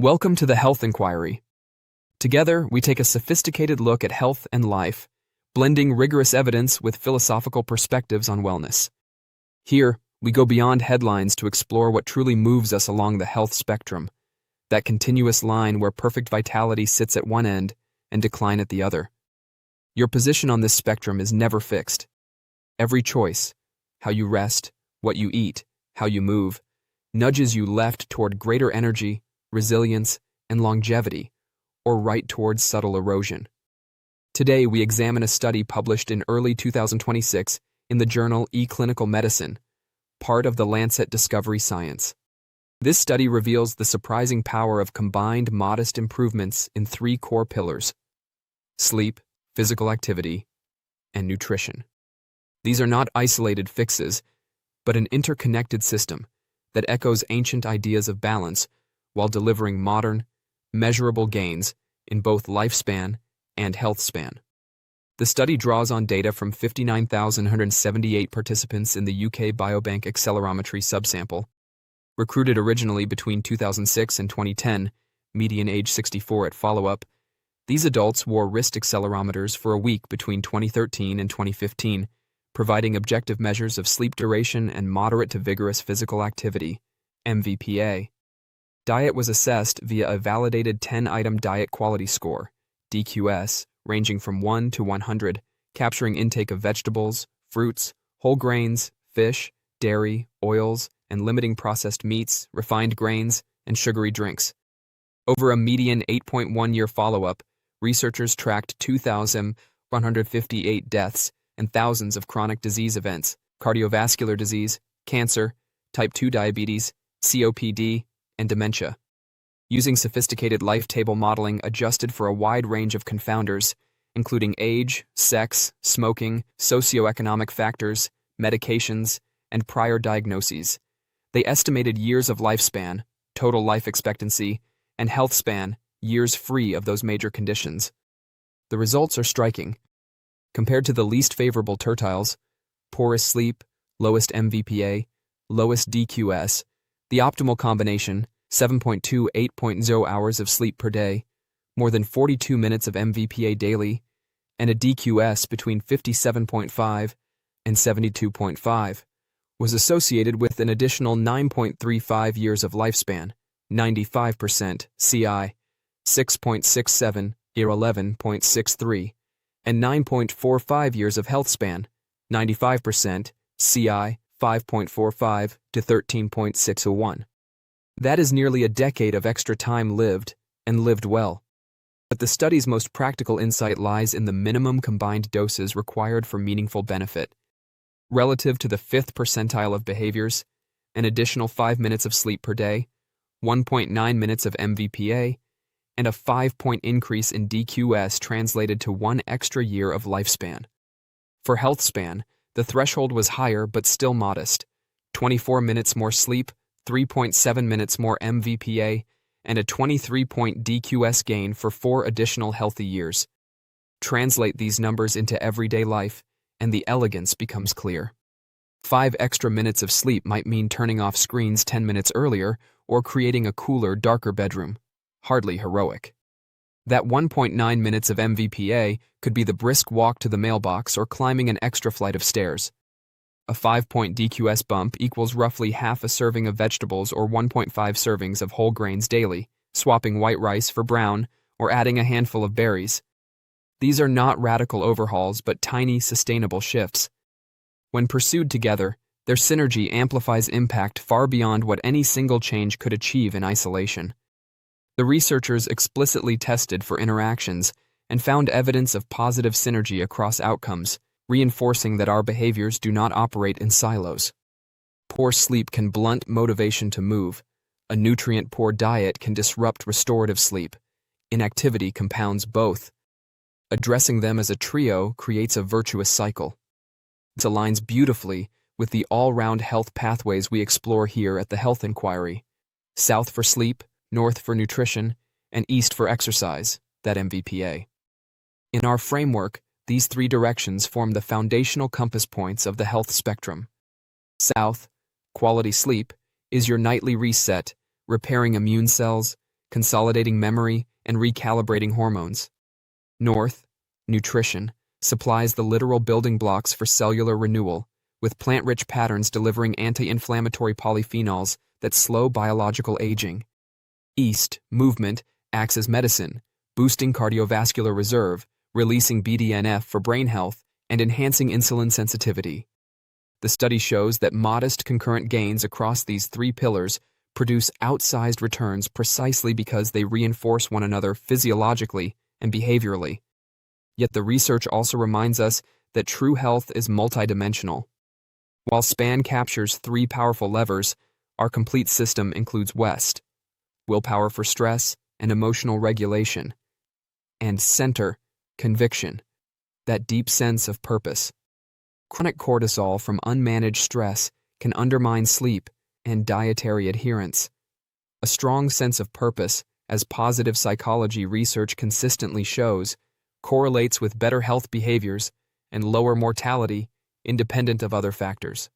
Welcome to the Health Inquiry. Together, we take a sophisticated look at health and life, blending rigorous evidence with philosophical perspectives on wellness. Here, we go beyond headlines to explore what truly moves us along the health spectrum, that continuous line where perfect vitality sits at one end and decline at the other. Your position on this spectrum is never fixed. Every choice, how you rest, what you eat, how you move, nudges you left toward greater energy, resilience, and longevity, or right towards subtle erosion. Today, we examine a study published in early 2026 in the journal eClinicalMedicine, part of the LANCET Discovery Science. This study reveals the surprising power of combined modest improvements in three core pillars: sleep, physical activity, and nutrition. These are not isolated fixes, but an interconnected system that echoes ancient ideas of balance while delivering modern, measurable gains in both lifespan and health span. The study draws on data from 59,178 participants in the UK Biobank accelerometry subsample. Recruited originally between 2006 and 2010, median age 64 at follow-up, these adults wore wrist accelerometers for a week between 2013 and 2015, providing objective measures of sleep duration and moderate to vigorous physical activity, MVPA. Diet was assessed via a validated 10-item diet quality score, DQS, ranging from 1 to 100, capturing intake of vegetables, fruits, whole grains, fish, dairy, oils, and limiting processed meats, refined grains, and sugary drinks. Over a median 8.1-year follow-up, researchers tracked 2,158 deaths and thousands of chronic disease events, cardiovascular disease, cancer, type 2 diabetes, COPD, and dementia. Using sophisticated life table modeling adjusted for a wide range of confounders, including age, sex, smoking, socioeconomic factors, medications, and prior diagnoses, they estimated years of lifespan, total life expectancy, and health span, years free of those major conditions. The results are striking. Compared to the least favorable tertiles, poorest sleep, lowest MVPA, lowest DQS, the optimal combination, 7.2 to 8.0 hours of sleep per day, more than 42 minutes of MVPA daily, and a DQS between 57.5 and 72.5, was associated with an additional 9.35 years of lifespan, 95% CI, 6.67 or 11.63, and 9.45 years of health span, 95% CI, 5.45 to 13.601. That is nearly a decade of extra time lived, and lived well. But the study's most practical insight lies in the minimum combined doses required for meaningful benefit. Relative to the 5th percentile of behaviors, an additional 5 minutes of sleep per day, 1.9 minutes of MVPA, and a 5-point increase in DQS translated to 1 extra year of lifespan. For health span, the threshold was higher but still modest: 24 minutes more sleep, 3.7 minutes more MVPA, and a 23-point DQS gain for 4 additional healthy years. Translate these numbers into everyday life, and the elegance becomes clear. 5 extra minutes of sleep might mean turning off screens 10 minutes earlier or creating a cooler, darker bedroom. Hardly heroic. That 1.9 minutes of MVPA could be the brisk walk to the mailbox or climbing an extra flight of stairs. A 5-point DQS bump equals roughly half a serving of vegetables or 1.5 servings of whole grains daily, swapping white rice for brown, or adding a handful of berries. These are not radical overhauls but tiny, sustainable shifts. When pursued together, their synergy amplifies impact far beyond what any single change could achieve in isolation. The researchers explicitly tested for interactions and found evidence of positive synergy across outcomes, reinforcing that our behaviors do not operate in silos. Poor sleep can blunt motivation to move. A nutrient-poor diet can disrupt restorative sleep. Inactivity compounds both. Addressing them as a trio creates a virtuous cycle. It aligns beautifully with the all-round health pathways we explore here at the Health Inquiry: South for sleep, North for nutrition, and East for exercise, that MVPA. In our framework, these 3 directions form the foundational compass points of the health spectrum. South, quality sleep, is your nightly reset, repairing immune cells, consolidating memory and recalibrating hormones. North, nutrition, supplies the literal building blocks for cellular renewal, with plant-rich patterns delivering anti-inflammatory polyphenols that slow biological aging. East, movement, acts as medicine, boosting cardiovascular reserve, releasing BDNF for brain health, and enhancing insulin sensitivity. The study shows that modest concurrent gains across these three pillars produce outsized returns precisely because they reinforce one another physiologically and behaviorally. Yet the research also reminds us that true health is multidimensional. While SPAN captures three powerful levers, our complete system includes WEST, willpower for stress and emotional regulation, and center, conviction, that deep sense of purpose. Chronic cortisol from unmanaged stress can undermine sleep and dietary adherence. A strong sense of purpose, as positive psychology research consistently shows, correlates with better health behaviors and lower mortality independent of other factors.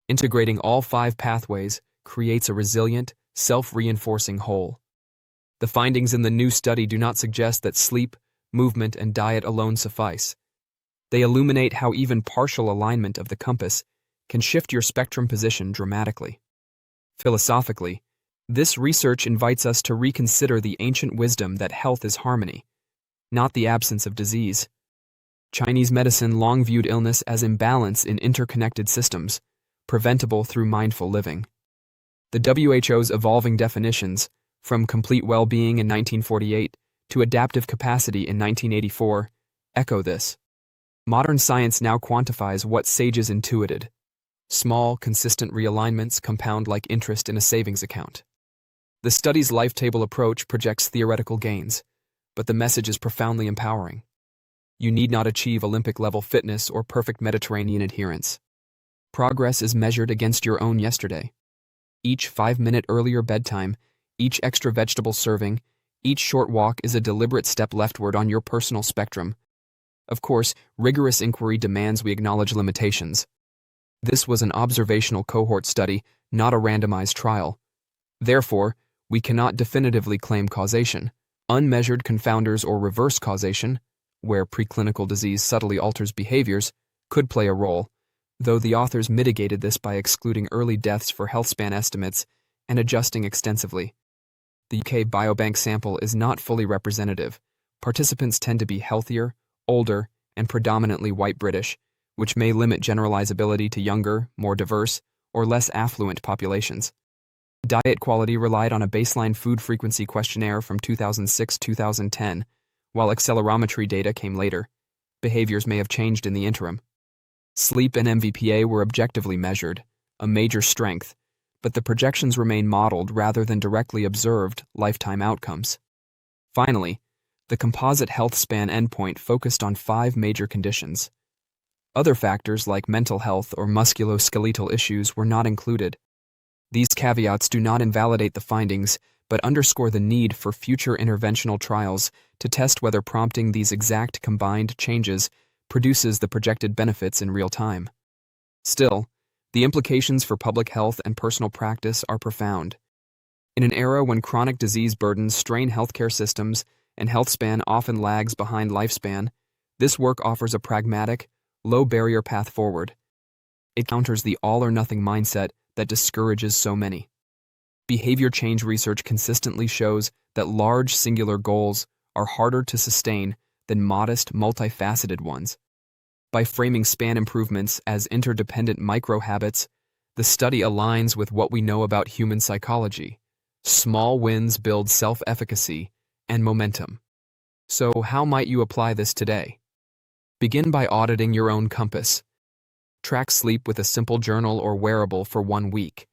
Integrating all five pathways creates a resilient, self-reinforcing whole. The findings in the new study do not suggest that sleep, movement, and diet alone suffice. They illuminate how even partial alignment of the compass can shift your spectrum position dramatically. Philosophically, this research invites us to reconsider the ancient wisdom that health is harmony, not the absence of disease. Chinese medicine long viewed illness as imbalance in interconnected systems, preventable through mindful living. The WHO's evolving definitions, from complete well-being in 1948 to adaptive capacity in 1984, echo this. Modern science now quantifies what sages intuited. Small, consistent realignments compound like interest in a savings account. The study's life table approach projects theoretical gains, but the message is profoundly empowering. You need not achieve Olympic-level fitness or perfect Mediterranean adherence. Progress is measured against your own yesterday. Each 5-minute earlier bedtime, each extra vegetable serving, each short walk is a deliberate step leftward on your personal spectrum. Of course, rigorous inquiry demands we acknowledge limitations. This was an observational cohort study, not a randomized trial. Therefore, we cannot definitively claim causation. Unmeasured confounders or reverse causation, where preclinical disease subtly alters behaviors, could play a role, though the authors mitigated this by excluding early deaths for healthspan estimates and adjusting extensively. The UK Biobank sample is not fully representative. Participants tend to be healthier, older, and predominantly white British, which may limit generalizability to younger, more diverse, or less affluent populations. Diet quality relied on a baseline food frequency questionnaire from 2006-2010, while accelerometry data came later. Behaviors may have changed in the interim. Sleep and MVPA were objectively measured, a major strength, but the projections remain modeled rather than directly observed lifetime outcomes. Finally, the composite health span endpoint focused on 5 major conditions. Other factors like mental health or musculoskeletal issues were not included. These caveats do not invalidate the findings, but underscore the need for future interventional trials to test whether prompting these exact combined changes produces the projected benefits in real time. Still, the implications for public health and personal practice are profound. In an era when chronic disease burdens strain healthcare systems and healthspan often lags behind lifespan, this work offers a pragmatic, low-barrier path forward. It counters the all-or-nothing mindset that discourages so many. Behavior change research consistently shows that large singular goals are harder to sustain than modest, multifaceted ones. By framing span improvements as interdependent micro-habits, the study aligns with what we know about human psychology. Small wins build self-efficacy and momentum. So how might you apply this today? Begin by auditing your own compass. Track sleep with a simple journal or wearable for 1 week.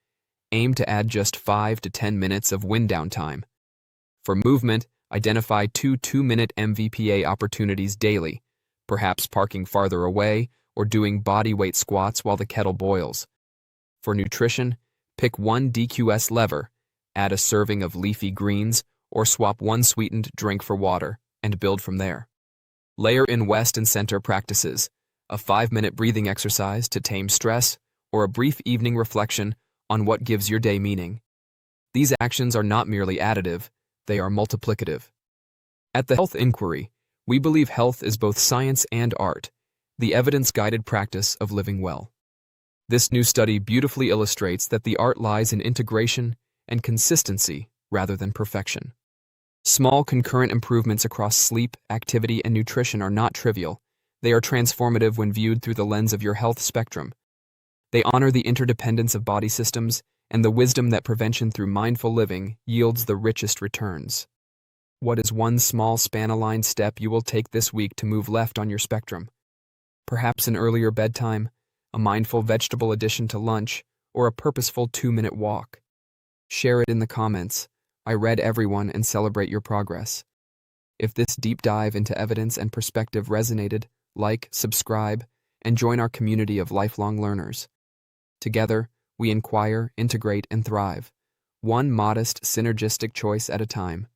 Aim to add just 5 to 10 minutes of wind down time. For movement, identify 2 2-minute MVPA opportunities daily, perhaps parking farther away or doing body weight squats while the kettle boils. For nutrition, pick 1 DQS lever, add a serving of leafy greens, or swap 1 sweetened drink for water, and build from there. Layer in West and Center practices, a 5-minute breathing exercise to tame stress, or a brief evening reflection on what gives your day meaning. These actions are not merely additive, they are multiplicative. At the Health Inquiry, we believe health is both science and art, the evidence-guided practice of living well. This new study beautifully illustrates that the art lies in integration and consistency rather than perfection. Small concurrent improvements across sleep, activity, and nutrition are not trivial. They are transformative when viewed through the lens of your health spectrum. They honor the interdependence of body systems and the wisdom that prevention through mindful living yields the richest returns. What is one small span-aligned step you will take this week to move left on your spectrum? Perhaps an earlier bedtime, a mindful vegetable addition to lunch, or a purposeful 2-minute walk. Share it in the comments. I read everyone and celebrate your progress. If this deep dive into evidence and perspective resonated, like, subscribe, and join our community of lifelong learners. Together, we inquire, integrate, and thrive, one modest, synergistic choice at a time.